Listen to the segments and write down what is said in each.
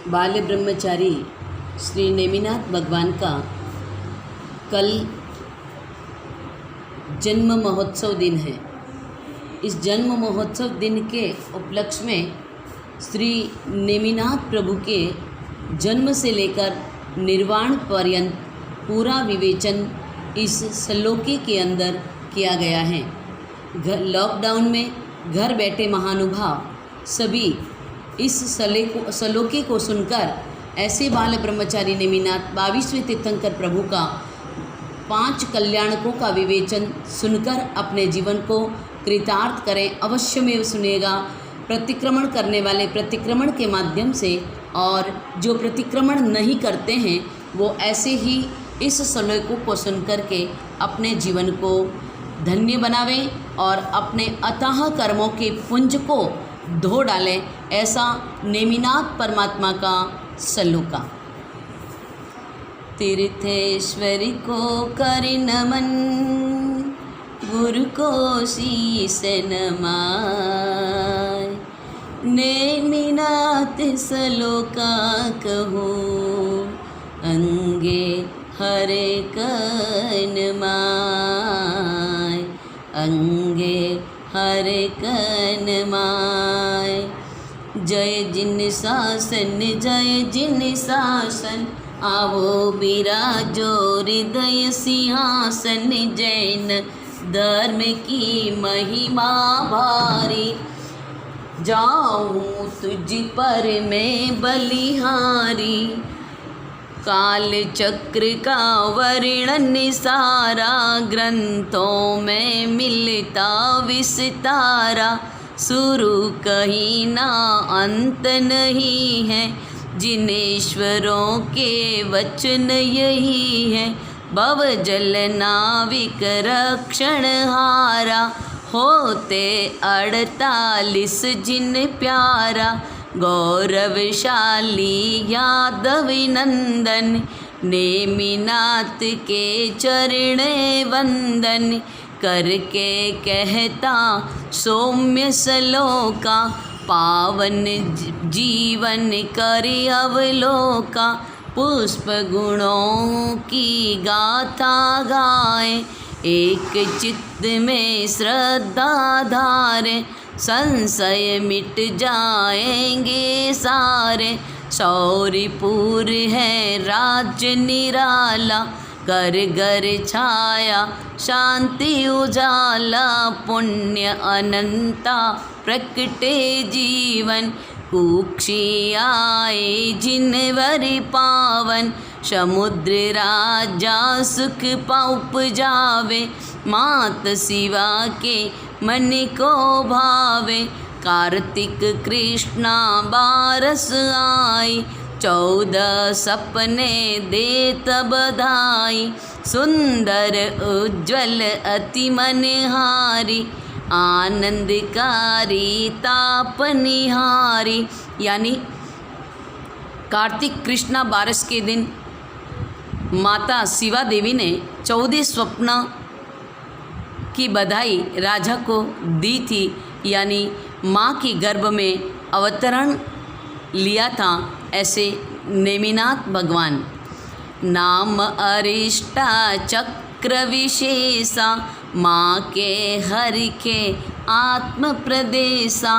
बाल्य ब्रह्मचारी श्री नेमिनाथ भगवान का कल जन्म महोत्सव दिन है। इस जन्म महोत्सव दिन के उपलक्ष्य में श्री नेमिनाथ प्रभु के जन्म से लेकर निर्वाण पर्यंत पूरा विवेचन इस श्लोके के अंदर किया गया है। लॉकडाउन में घर बैठे महानुभाव सभी इस श्लोके को सुनकर ऐसे बाल ब्रह्मचारी नेमिनाथ 22वें तीर्थंकर प्रभु का 5 कल्याणकों का विवेचन सुनकर अपने जीवन को कृतार्थ करें। अवश्य में सुनेगा। प्रतिक्रमण करने वाले प्रतिक्रमण के माध्यम से और जो प्रतिक्रमण नहीं करते हैं वो ऐसे ही इस श्लोकों को सुनकर के अपने जीवन को धन्य बनावें और अपने अथाह कर्मों के पुंज को धो डालें। ऐसा नेमिनाथ परमात्मा का श्लोका। तीर्थेश्वरी को कर नमन, गुरु को शीश नमाय। नेमिनाथ श्लोका कहो, अंगे हरे कन माय, अंगे हरे कन माय। जय जिन शासन, जय जिन शासन, आवो बिराजो हृदय सिंहासन। जैन धर्म की महिमा भारी, जाऊँ तुझ पर मैं बलिहारी। काल चक्र का वर्णन सारा, ग्रंथों में मिलता विस्तारा। शुरू कहीं ना अंत नहीं है, जिनेश्वरों के वचन यही है। भव जल नाविक रक्षण हारा, होते 48 जिन प्यारा। गौरवशाली यादव नंदन, नेमिनाथ के चरण वंदन। करके कहता सौम्य श्लोका, पावन जीवन कर अवलोका। पुष्प गुणों की गाथा गाए, एक चित्त में श्रद्धा धारे। संशय मिट जाएंगे सारे, शौर्यपुर है राज्य निराला। घर घर छाया शांति उजाला, पुण्य अनंता प्रकटे जीवन। कुक्षी आए जिनवर पावन, समुद्र राजा सुख उपजावे। मात शिवा के मन को भावे, कार्तिक कृष्णा बारस आई। 14 सपने देत बधाई, सुंदर उज्ज्वल अति मनहारी। आनंदकारी तापनिहारी, यानी कार्तिक कृष्णा बारस के दिन माता शिवा देवी ने 14 स्वप्न की बधाई राजा को दी थी, यानी माँ की गर्भ में अवतरण लिया था। ऐसे नेमिनाथ भगवान नाम अरिष्टा चक्र विशेषा, माँ के हरि के आत्म प्रदेशा।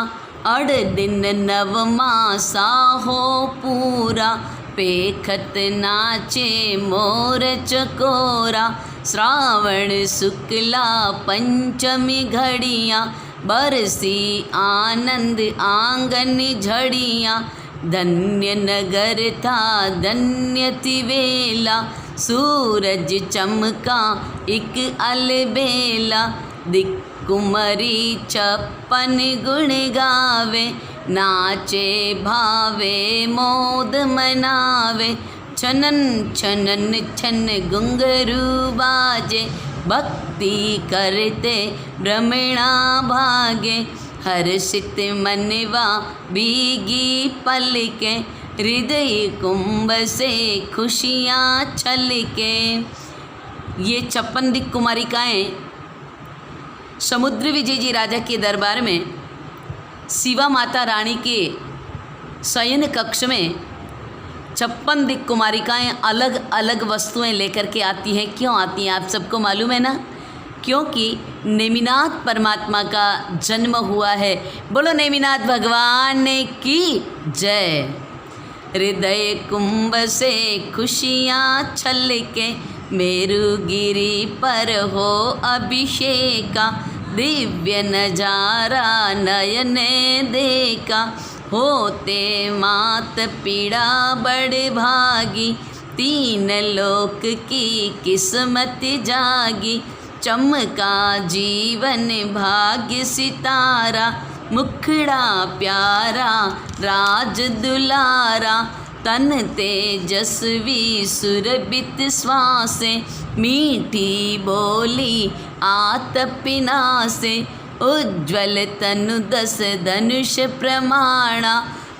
8 दिन 9 मासा हो पूरा, पेखत नाचे मोर चकोरा। श्रावण शुक्ला पंचमी घड़ियाँ, बरसी आनंद आंगन झड़ियाँ। धन्य नगर था धन्य थी वेला, सूरज चमका एक अलबेला। दिक्कुमरी 56 गुण गावे, नाचे भावे मोद मनावे। छनन छनन छन घुंघरू बाजे, भक्ति करते भ्रमणा भागे। हर्षित मनवा भीगी पलके, हृदय कुंभ से खुशियाँ छलके। ये 56 दिक् कुमारिकाएँ समुद्र विजय जी राजा के दरबार में शिवा माता रानी के शयन कक्ष में 56 दिक् कुमारिकाएँ अलग अलग वस्तुएं लेकर के आती हैं। क्यों आती हैं आप सबको मालूम है ना? क्योंकि नेमिनाथ परमात्मा का जन्म हुआ है। बोलो नेमिनाथ भगवान की जय। हृदय कुंभ से खुशियाँ छलके मेरुगिरी पर हो अभिषेका, दिव्य नजारा नयने देखा, होते मात पीड़ा बड़ भागी, 3 लोक की किस्मत जागी, चमका जीवन भाग्य सितारा, मुखड़ा प्यारा राज दुलारा, तन तेजस्वी सुरभित श्वासे, मीठी बोली आतपिनासे, उज्ज्वल तनु 10 धनुष प्रमाणा,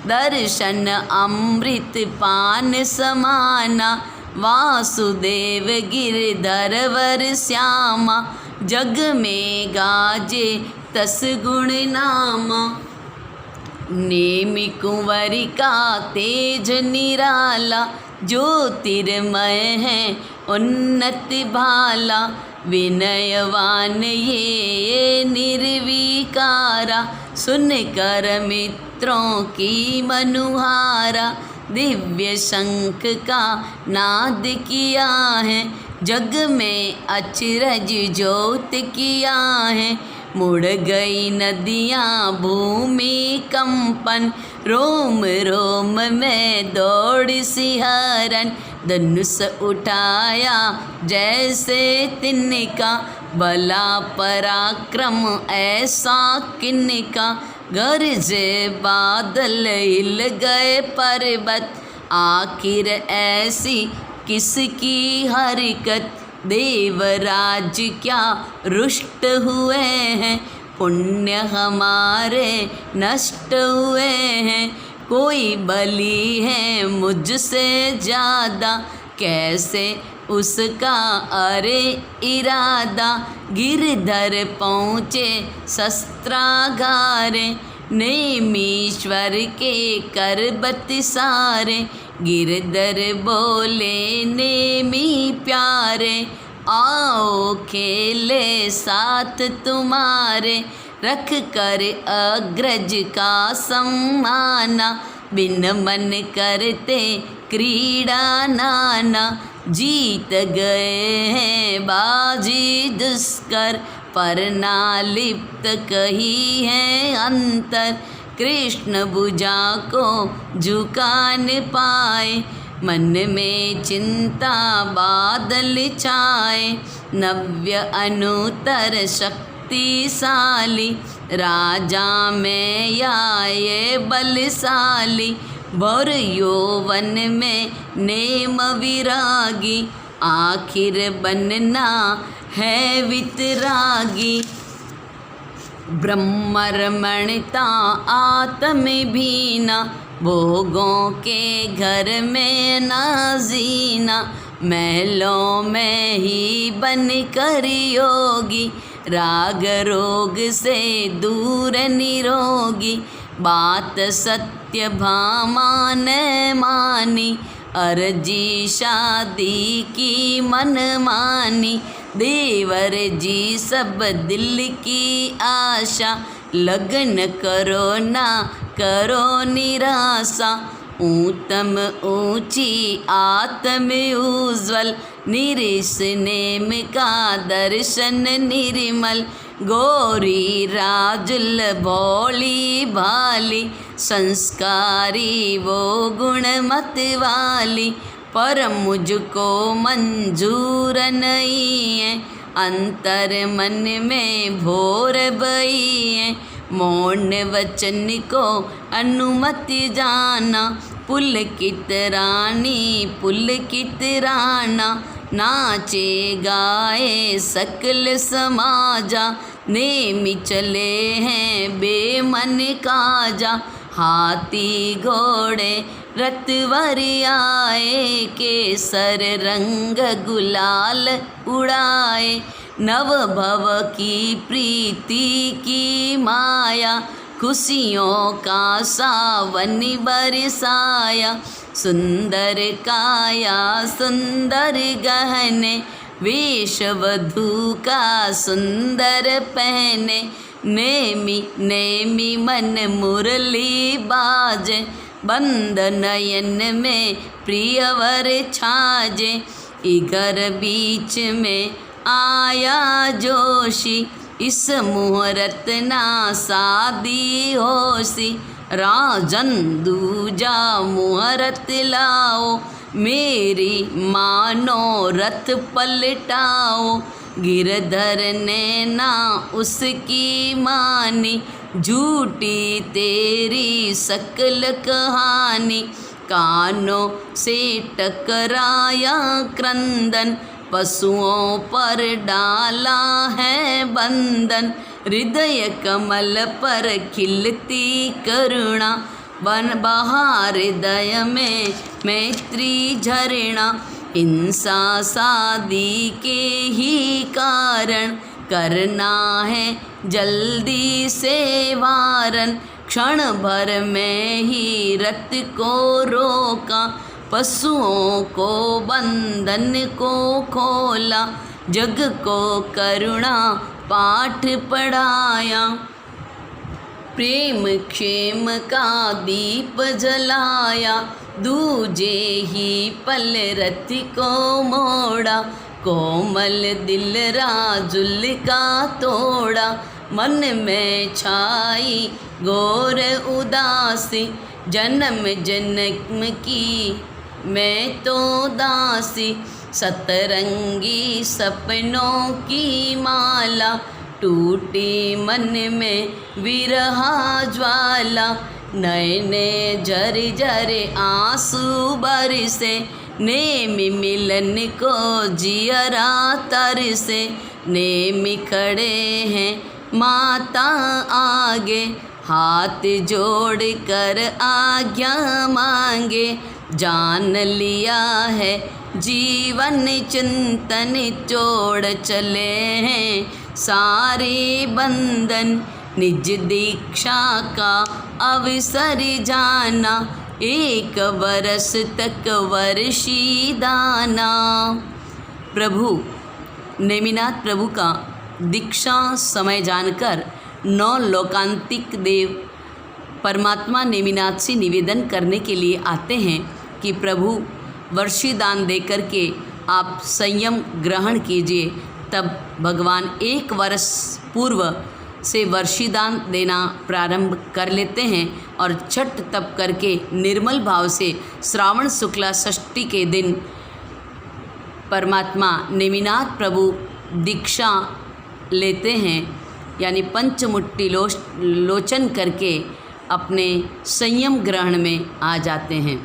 दर्शन अमृत पान समाना, वासुदेव गिरधर वर श्यामा, जग में गाजे 10 गुण नामा, नेमि कुंवरी का तेज निराला, ज्योतिर्मय है उन्नत भाला, विनयवान ये निर्विकारा, सुनकर मित्रों की मनुहारा, दिव्य शंख का नाद किया है, जग में अचरज ज्योत किया है, मुड़ गई नदियाँ भूमि कंपन, रोम रोम में दौड़ सिहरन, धनुष उठाया जैसे तिनका, बला पराक्रम ऐसा किनका, गरजे बादल हिल गए पर्वत, आखिर ऐसी किसकी हरकत, देवराज क्या रुष्ट हुए हैं, पुण्य हमारे नष्ट हुए हैं, कोई बली है मुझसे ज़्यादा, कैसे उसका अरे इरादा, गिरधर पहुँचे शस्त्रागारे, नेमीश्वर के करबत सारे, गिरधर बोले नेमी प्यारे, आओ खेले साथ तुम्हारे, रख कर अग्रज का सम्माना, बिन मन करते क्रीड़ा नाना, जीत गए हैं बाजी दुष्कर, पर ना लिप्त कही है अंतर, कृष्ण भुजा को झुका न पाए, मन में चिंता बादल छाए, नव्य अनुतर शक्तिशाली, राजा में या ये बलशाली, भोर यौवन में नेम विरागी, आखिर बनना है वितरागी, ब्रह्मरमणता आत्म भीना, भोगों के घर में ना जीना, महलों में ही बन कर योगी, राग रोग से दूर निरोगी, बात सत्य भामा ने मानी, अर्जी शादी की मन मानी, देवर जी सब दिल की आशा, लगन करो ना करो निराशा, ऊतम ऊंची आत्म उज्ज्वल, निरिस नेम का दर्शन निर्मल, गोरी राजुल भोली भाली, संस्कारी वो गुण मत वाली, पर मुझको मंजूर नहीं है, अंतर मन में भोर बही है, मौन वचन को अनुमति जाना, पुलकित रानी पुलकित राना, नाचे गाए सकल समाजा, नेमि चले हैं बेमन काजा, हाथी घोड़े रतवर आए, केसर रंग गुलाल उड़ाए, नव भव की प्रीति की माया, खुशियों का सावन बरसाया। सुंदर काया सुंदर गहने, वेशवधू का सुंदर पहने। नेमी नेमी मन मुरली बाजे, बंद नयन में प्रियवर छाजे। इधर बीच में आया जोशी, इस मुहूर्त ना शादी होसी। राजन दूजा मुहूर्त लाओ, मेरी मानो रथ पलटाओ। गिरधर ने ना उसकी मानी, झूठी तेरी सकल कहानी। कानों से टकराया क्रंदन, पशुओं पर डाला है बंधन। हृदय कमल पर खिलती करुणा, बन बहा हृदय में मैत्री झरना। हिंसा शादी के ही कारण, करना है जल्दी से वारन। क्षण भर में ही रथ को रोका, पशुओं को बंधन को खोला। जग को करुणा पाठ पढ़ाया, प्रेम क्षेम का दीप जलाया। दूजे ही पल रथ को मोड़ा, कोमल दिल राजुल का तोड़ा। मन में छाई घोर उदासी, जन्म जन्म की मैं तो दासी। सतरंगी सपनों की माला, टूटी मन में विरहा ज्वाला। नयने झर झर आंसू बरसे, नेमी मिलन को जियरा तरसे। नेमी खड़े हैं माता आगे, हाथ जोड़ कर आज्ञा मांगे। जान लिया है जीवन चिंतन, जोड़ चले हैं सारे बंधन। निज दीक्षा का अवसर जाना, एक बरस तक वर्षी दाना। प्रभु नेमिनाथ प्रभु का दीक्षा समय जानकर 9 लोकांतिक देव परमात्मा नेमिनाथ से निवेदन करने के लिए आते हैं कि प्रभु वर्षी दान देकर के आप संयम ग्रहण कीजिए। तब भगवान 1 वर्ष पूर्व से वर्षी दान देना प्रारंभ कर लेते हैं और छठ तप करके निर्मल भाव से श्रावण शुक्ला षष्ठी के दिन परमात्मा नेमिनाथ प्रभु दीक्षा लेते हैं, यानी पंचमुट्ठी लोचन करके अपने संयम ग्रहण में आ जाते हैं।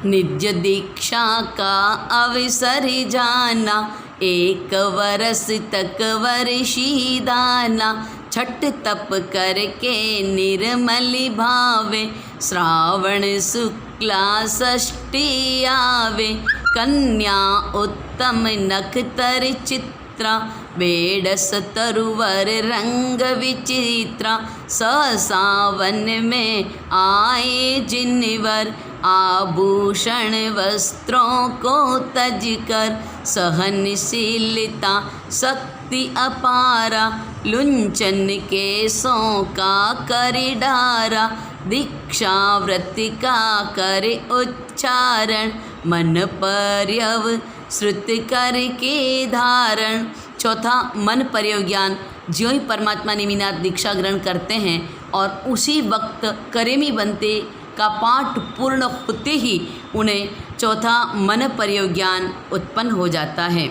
निज दीक्षा का अवसर जाना, 1 वर्ष तक वर्षी दाना। छठ तप करके निर्मल भावे, श्रावण शुक्ला षष्ठी आवे। कन्या उत्तम नखतर चित्रा, बेडस तरुवर रंग विचित्रा। सावन में आए जिनवर, आभूषण वस्त्रों को तज कर। सहनशीलता शक्ति अपारा, लुंचन केसों का कर डारा। दीक्षा व्रत का कर उच्चारण, मन पर्यव श्रुत कर के धारण। चौथा मन पर्यव ज्ञान। ज्यों ही परमात्मा नेमिनाथ दीक्षा ग्रहण करते हैं और उसी वक्त करेमी बनते का पाठ पूर्ण होते ही उन्हें चौथा मन पर्यव ज्ञान उत्पन्न हो जाता है।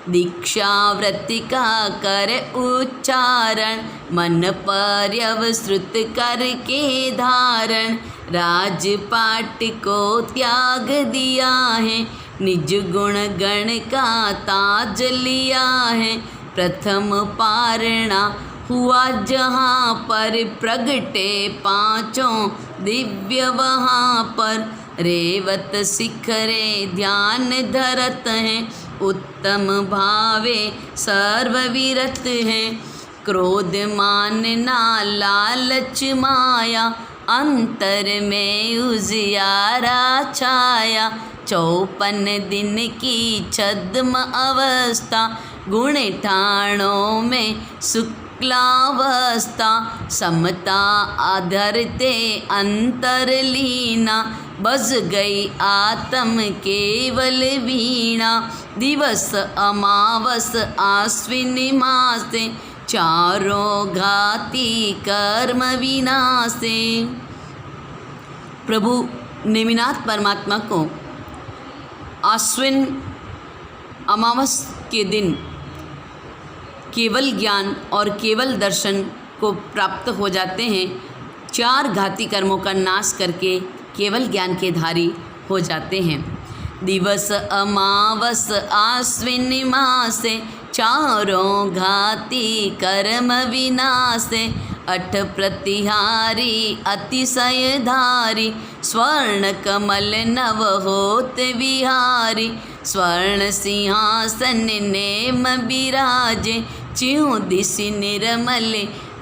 दीक्षा व्रत का कर उच्चारण, मन पर्यव श्रुत कर के धारण। राजपाट को त्याग दिया है, निज गुण गण का ताज लिया है। प्रथम पारणा हुआ जहाँ पर, प्रगटे पांचों दिव्य वहाँ पर। रेवत शिखरे ध्यान धरत हैं, उत्तम भावे सर्वविरत हैं। क्रोध मान ना लालच माया, अंतर में उजियारा छाया। 54 दिन की छद्म अवस्था, गुण ठाणों में शुक्लावस्था। समता आधरते अंतर लीना, बज गई आत्म केवल वीणा। दिवस अमावस आश्विन मासे, चारों घाती कर्म विनाशे। प्रभु नेमिनाथ परमात्मा को आश्विन अमावस के दिन केवल ज्ञान और केवल दर्शन को प्राप्त हो जाते हैं। 4 घाती कर्मों का नाश करके केवल ज्ञान के धारी हो जाते हैं। दिवस अमावस आश्विन मासे, चारों घाती कर्म विनाशे। 8 प्रतिहारी अतिशयधारी, स्वर्ण कमल नव होत विहारी। स्वर्ण सिंहासन नेम बिराजे, च्यों दिश निर्मल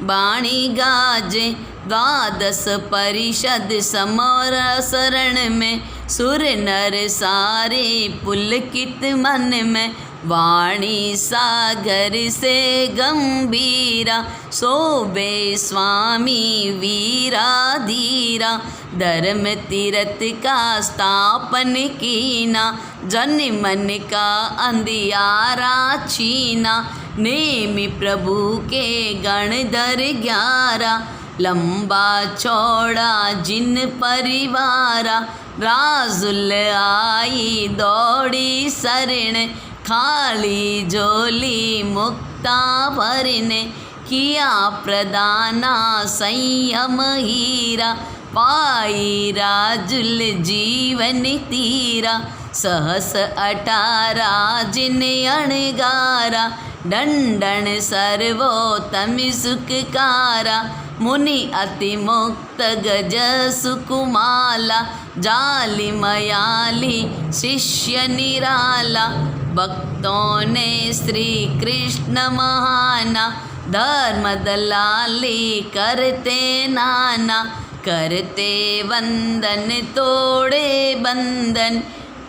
बाणी गाजे। 12 परिषद समर शरण में, सुर नर सारे पुलकित मन में। वाणी सागर से गंभीरा, सोबे स्वामी वीरा धीरा। धर्म तीरथ का स्थापन कीना, जन मन का अंधियारा छीना। नेमि प्रभु के गणधर 11, लंबा चौड़ा जिन परिवारा। राजुल आई दौड़ी शरण, खाली झोली मुक्ता भरने। किया प्रदाना संयम हीरा, पाई राजुल जीवन तीरा। सहस 18 जिन अणगारा, दंडन सर्वोत्तम सुखकारा। मुनि अति मुक्त गज सुकुमाला, जाली मयाली शिष्य निराला। भक्तों ने श्री कृष्ण महाना, धर्म दलाली करते नाना। करते वंदन तोड़े बंधन,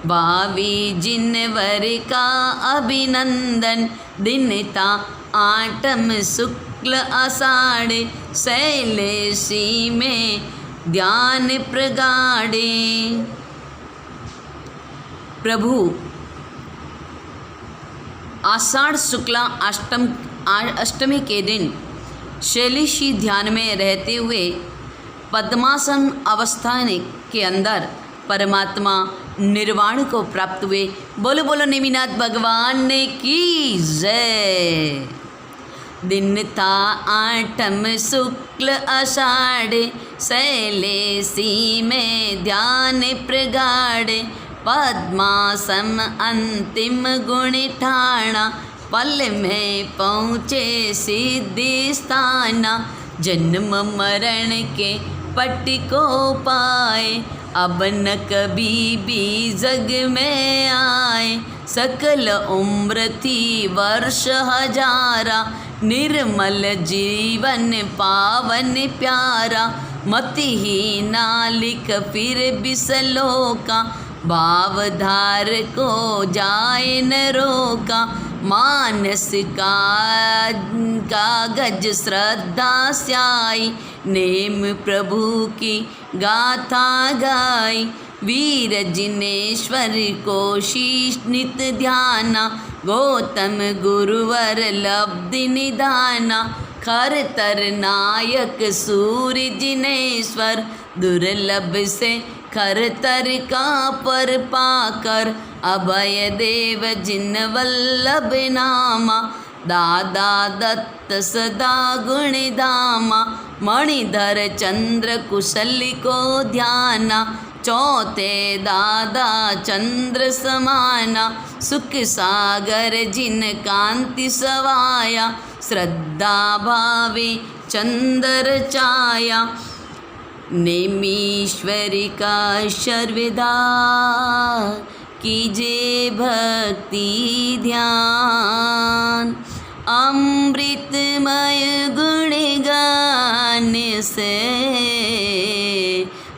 भावी जिनवर का अभिनंदन। दिन था आठम शुक्ल आषाढ़, शैलेशी में ध्यान प्रगाढ़े। प्रभु आषाढ़ शुक्ला अष्टमी के दिन शैलेशी ध्यान में रहते हुए पद्मासन अवस्था के अंदर परमात्मा निर्वाण को प्राप्त हुए। बोलो बोलो नेमिनाथ भगवान ने की जय। दिन था आठम शुक्ल आषाढ़, शैलेशी में ध्यान प्रगाढ़। पद्मासन अंतिम गुण ठाणा, पल में पहुँचे सिद्धि स्थाना। जन्म मरण के पट को पाए, अब न कभी भी जग में आए। सकल उम्र थी वर्ष हजारा, निर्मल जीवन पावन प्यारा। मतिहीना लिख फिर बिसलोका, भावधार को जाए न रोका। मानस का कागज श्रद्धा स्याई, नेम प्रभु की गाथा गाई। वीर जिनेश्वर को शीश नित ध्याना, गौतम गुरुवर लब्धि निधाना। खर तर नायक सूर्य जिनेश्वर, दुर्लभ से खर तर का पर पाकर। अभय देव जिन वल्लभ नामा, दादा दत्त सदा गुण धामा। मणिधर चंद्र कुशल को ध्याना, चौथे दादा चंद्र समाना। सुख सागर जिन कांति सवाया, श्रद्धा भावे चंद्र छाया। नेमीश्वरी का सर्वदा कीजे भक्ति ध्यान, अमृतमय गुण गान से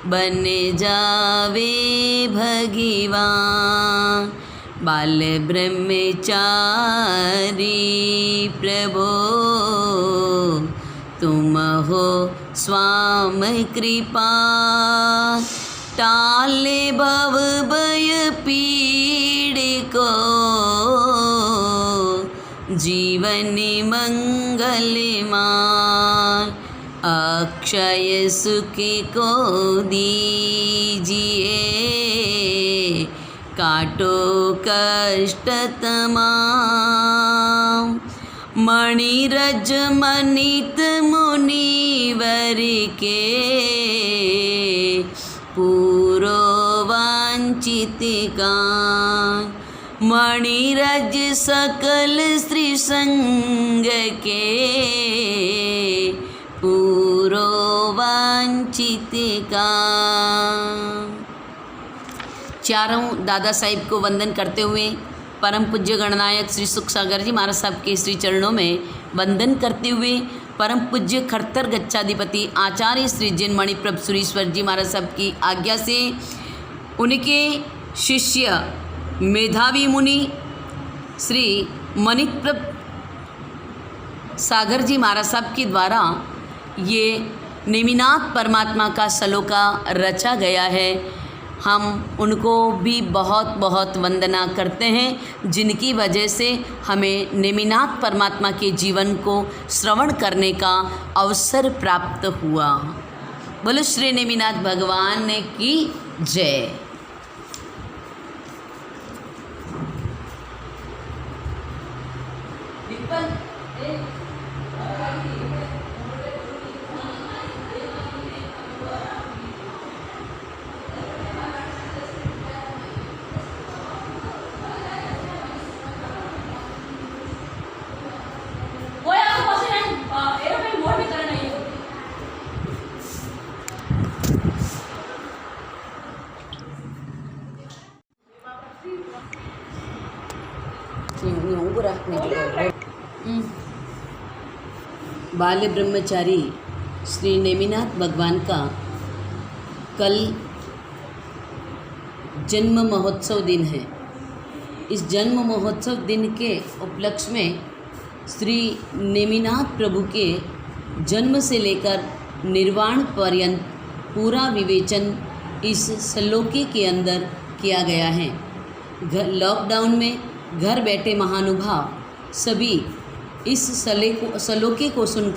बन जावे भगवान। बाल ब्रह्मचारी प्रभो तुम हो स्वाम कृपा, टाले भव भय पीड़ को जीवन मंगलमय, अक्षय सुख को दीजिए काटो कष्ट तमाम। मणिरज मनित मुनिवर के पूरो वांछित कान, मणिरज सकल श्री संग के पूरो वांछित कान। चारों दादा साहिब को वंदन करते हुए परम पूज्य गणनायक श्री सुख सागर जी महाराज साहब के श्री चरणों में वंदन करते हुए परम पूज्य खड़तर गच्छाधिपति आचार्य श्री जिनमणि प्रभ सुरीश्वर जी महाराज साहब की आज्ञा से उनके शिष्य मेधावी मुनि श्री मणिप्रभ सागर जी महाराज साहब के द्वारा ये नेमिनाथ परमात्मा का सलोका रचा गया है। हम उनको भी बहुत बहुत वंदना करते हैं, जिनकी वजह से हमें नेमिनाथ परमात्मा के जीवन को श्रवण करने का अवसर प्राप्त हुआ। बोलो श्री नेमिनाथ भगवान की जय। बाल ब्रह्मचारी श्री नेमिनाथ भगवान का कल जन्म महोत्सव दिन है। इस जन्म महोत्सव दिन के उपलक्ष्य में श्री नेमिनाथ प्रभु के जन्म से लेकर निर्वाण पर्यंत पूरा विवेचन इस सलोके के अंदर किया गया है। लॉकडाउन में घर बैठे महानुभाव सभी इस सलोके को सुनकर